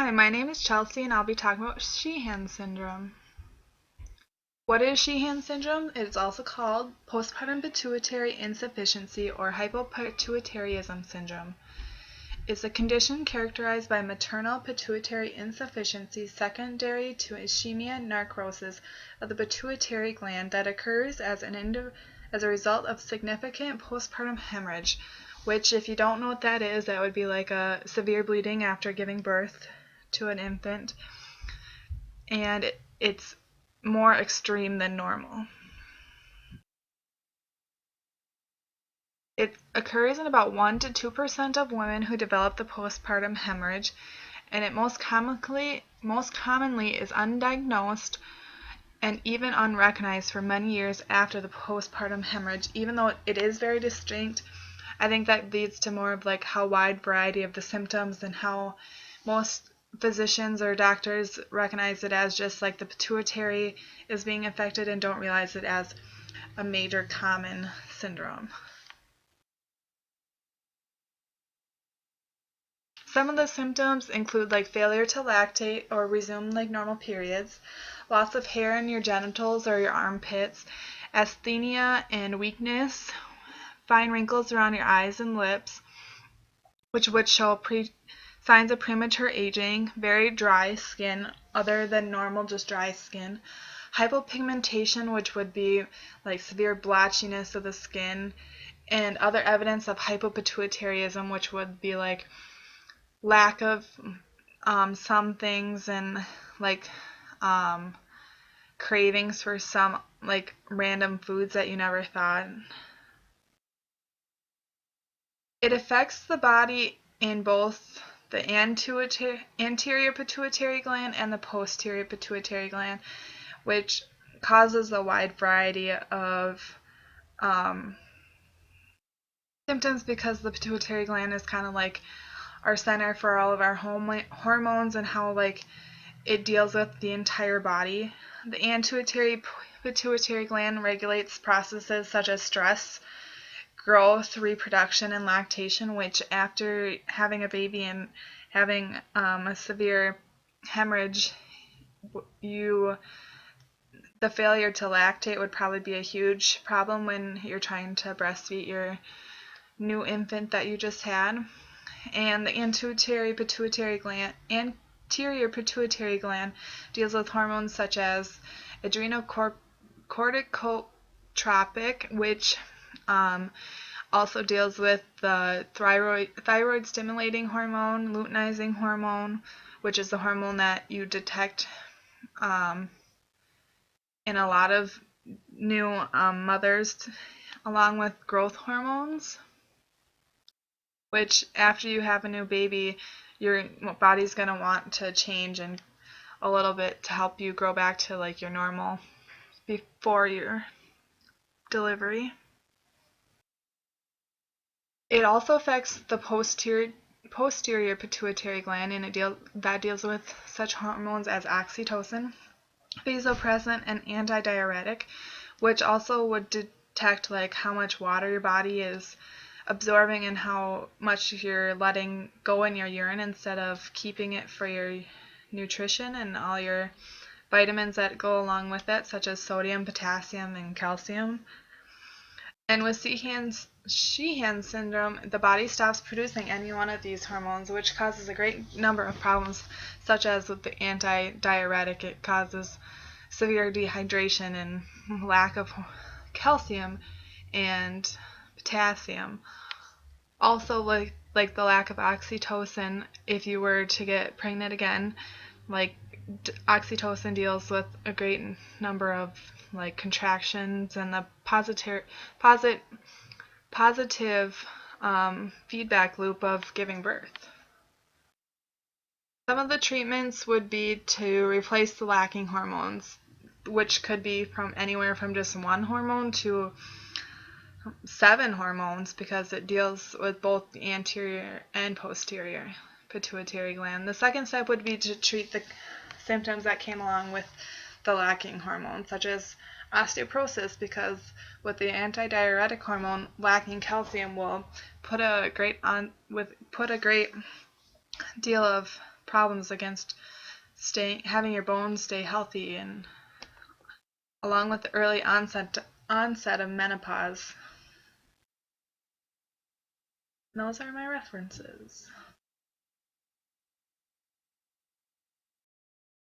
Hi, my name is Chelsea and I'll be talking about Sheehan syndrome. What is Sheehan syndrome? It is also called postpartum pituitary insufficiency or hypopituitarism syndrome. It's a condition characterized by maternal pituitary insufficiency secondary to ischemia necrosis of the pituitary gland that occurs as a result of significant postpartum hemorrhage, which, if you don't know what that is, that would be like a severe bleeding after giving birth to an infant, and it's more extreme than normal. It occurs in about 1 to 2% of women who develop the postpartum hemorrhage, and it most commonly is undiagnosed and even unrecognized for many years after the postpartum hemorrhage. Even though it is very distinct, I think that leads to more of like how wide variety of the symptoms and how most physicians or doctors recognize it as just like the pituitary is being affected and don't realize it as a major common syndrome. Some of the symptoms include like failure to lactate or resume like normal periods, loss of hair in your genitals or your armpits, asthenia and weakness, fine wrinkles around your eyes and lips, which would show signs of premature aging, very dry skin, other than normal, just dry skin, hypopigmentation, which would be like severe blotchiness of the skin, and other evidence of hypopituitarism, which would be like lack of some things and like cravings for some like random foods that you never thought. It affects the body in both the anterior pituitary gland and the posterior pituitary gland, which causes a wide variety of symptoms because the pituitary gland is kind of like our center for all of our hormones and how like it deals with the entire body. The anterior pituitary gland regulates processes such as stress, growth, reproduction, and lactation, which after having a baby and having a severe hemorrhage, the failure to lactate would probably be a huge problem when you're trying to breastfeed your new infant that you just had. And the anterior pituitary gland deals with hormones such as adrenocorticotropic, which also deals with the thyroid stimulating hormone, luteinizing hormone, which is the hormone that you detect in a lot of new mothers, along with growth hormones, which after you have a new baby, your body's going to want to change and a little bit to help you grow back to like your normal before your delivery. It also affects the posterior pituitary gland, and that deals with such hormones as oxytocin, vasopressin, and antidiuretic, which also would detect like how much water your body is absorbing and how much you're letting go in your urine instead of keeping it for your nutrition and all your vitamins that go along with it, such as sodium, potassium, and calcium. And with Sheehan syndrome, the body stops producing any one of these hormones, which causes a great number of problems, such as with the antidiuretic. It causes severe dehydration and lack of calcium and potassium. Also, like the lack of oxytocin, if you were to get pregnant again, like oxytocin deals with a great number of like contractions and the positive feedback loop of giving birth. Some of the treatments would be to replace the lacking hormones, which could be from anywhere from just one hormone to 7 hormones, because it deals with both the anterior and posterior pituitary gland. The second step would be to treat the symptoms that came along with the lacking hormone, such as osteoporosis, because with the antidiuretic hormone, lacking calcium will put a great deal of problems against having your bones stay healthy, and along with the early onset of menopause. And those are my references.